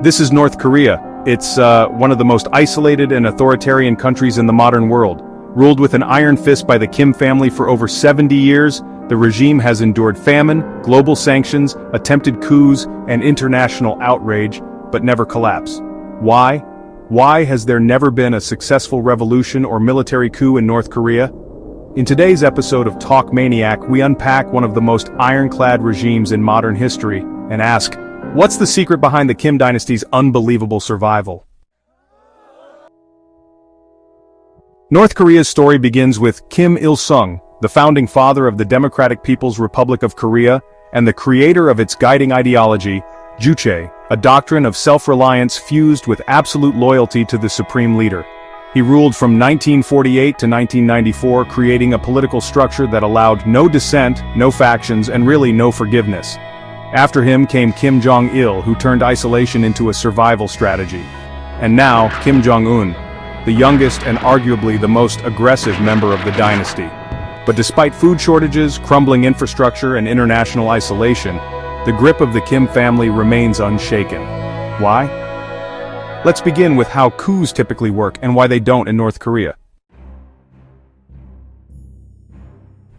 This is North Korea. It's one of the most isolated and authoritarian countries in the modern world. Ruled with an iron fist by the Kim family for over 70 years, the regime has endured famine, global sanctions, attempted coups, and international outrage, but never collapse. Why? Why has there never been a successful revolution or military coup in North Korea? In today's episode of Talk Maniac, we unpack one of the most ironclad regimes in modern history and ask, what's the secret behind the Kim dynasty's unbelievable survival? North Korea's story begins with Kim Il-sung, the founding father of the Democratic People's Republic of Korea and the creator of its guiding ideology, Juche, a doctrine of self-reliance fused with absolute loyalty to the supreme leader. He ruled from 1948 to 1994, creating a political structure that allowed no dissent, no factions, and really no forgiveness. After him came Kim Jong-il, who turned isolation into a survival strategy. And now, Kim Jong-un, the youngest and arguably the most aggressive member of the dynasty. But despite food shortages, crumbling infrastructure, and international isolation, the grip of the Kim family remains unshaken. Why? Let's begin with how coups typically work and why they don't in North Korea.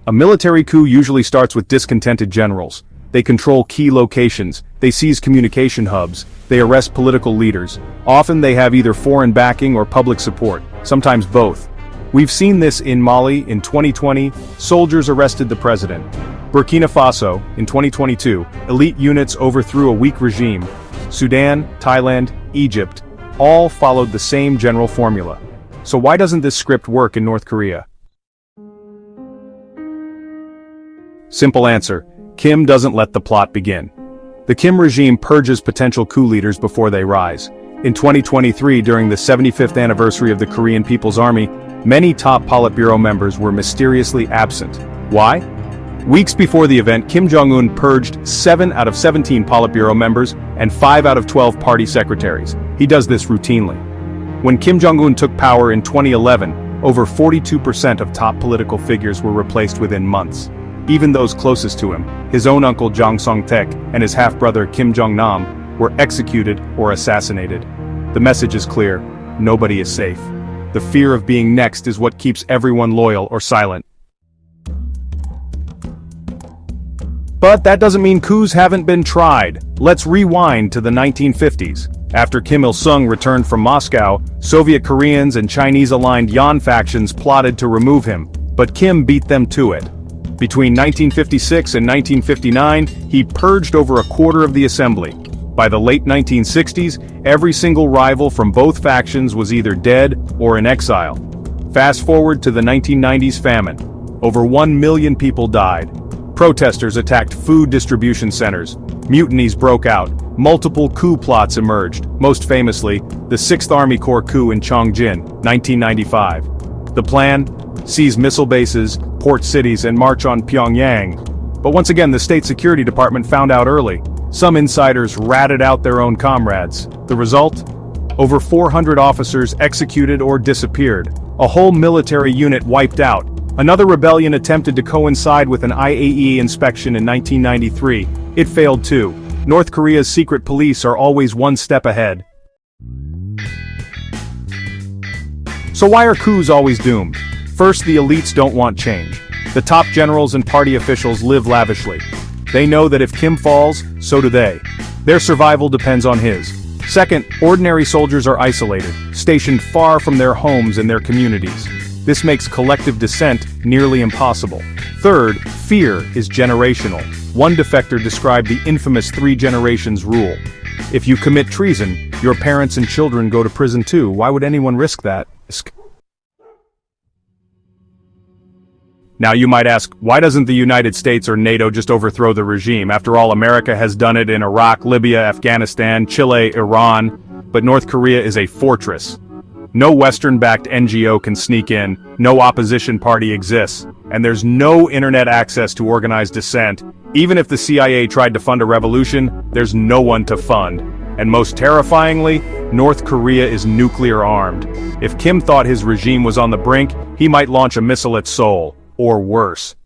A military coup usually starts with discontented generals. They control key locations, they seize communication hubs, they arrest political leaders. Often they have either foreign backing or public support, sometimes both. We've seen this in Mali in 2020, soldiers arrested the president. Burkina Faso, in 2022, elite units overthrew a weak regime. Sudan, Thailand, Egypt, all followed the same general formula. So why doesn't this script work in North Korea? Simple answer. Kim doesn't let the plot begin. The Kim regime purges potential coup leaders before they rise. In 2023, during the 75th anniversary of the Korean People's Army, many top Politburo members were mysteriously absent. Why? Weeks before the event, Kim Jong-un purged 7 out of 17 Politburo members and 5 out of 12 party secretaries. He does this routinely. When Kim Jong-un took power in 2011, over 42% of top political figures were replaced within months. Even those closest to him, his own uncle Jang Song-taek and his half-brother Kim Jong-nam, were executed or assassinated. The message is clear: nobody is safe. The fear of being next is what keeps everyone loyal or silent. But that doesn't mean coups haven't been tried. Let's rewind to the 1950s. After Kim Il-sung returned from Moscow, Soviet Koreans and Chinese-aligned Yan factions plotted to remove him, but Kim beat them to it. Between 1956 and 1959, he purged over a quarter of the assembly. By the late 1960s, every single rival from both factions was either dead or in exile. Fast forward to the 1990s famine. Over 1 million people died. Protesters attacked food distribution centers. Mutinies broke out. Multiple coup plots emerged, most famously, the 6th Army Corps coup in Chongjin, 1995. The plan? Seize missile bases, port cities, and march on Pyongyang. But once again, the State Security Department found out early. Some insiders ratted out their own comrades. The result? Over 400 officers executed or disappeared. A whole military unit wiped out. Another rebellion attempted to coincide with an IAEA inspection in 1993. It failed too. North Korea's secret police are always one step ahead. So why are coups always doomed? First, the elites don't want change. The top generals and party officials live lavishly. They know that if Kim falls, so do they. Their survival depends on his. Second, ordinary soldiers are isolated, stationed far from their homes and their communities. This makes collective dissent nearly impossible. Third, fear is generational. One defector described the infamous 3 generations rule. If you commit treason, your parents and children go to prison too. Why would anyone risk that? Now you might ask, why doesn't the United States or NATO just overthrow the regime? After all, America has done it in Iraq, Libya, Afghanistan, Chile, Iran. But North Korea is a fortress. No Western-backed NGO can sneak in, no opposition party exists, and there's no internet access to organized dissent. Even if the CIA tried to fund a revolution, there's no one to fund. And most terrifyingly, North Korea is nuclear armed. If Kim thought his regime was on the brink, he might launch a missile at Seoul. Or worse.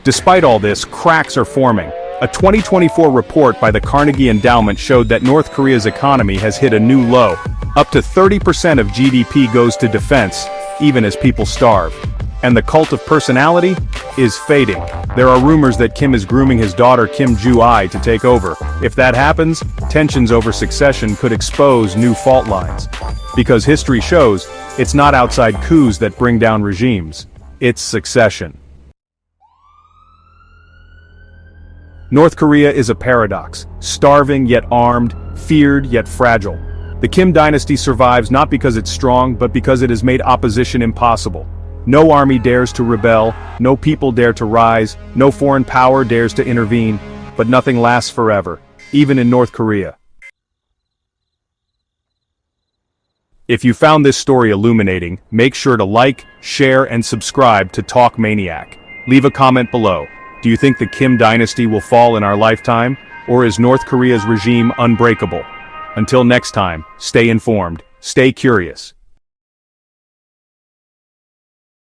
Despite all this, cracks are forming. A 2024 report by the Carnegie Endowment showed that North Korea's economy has hit a new low. Up to 30% of GDP goes to defense, even as people starve. And the cult of personality is fading. There are rumors that Kim is grooming his daughter Kim Jong-un to take over. If that happens, tensions over succession could expose new fault lines. Because history shows, it's not outside coups that bring down regimes. It's succession. North Korea is a paradox, starving yet armed, feared yet fragile. The Kim dynasty survives not because it's strong, but because it has made opposition impossible. No army dares to rebel, no people dare to rise, no foreign power dares to intervene, but nothing lasts forever, even in North Korea. If you found this story illuminating, make sure to like, share, and subscribe to Talk Maniac. Leave a comment below. Do you think the Kim dynasty will fall in our lifetime, or is North Korea's regime unbreakable? Until next time, stay informed, stay curious,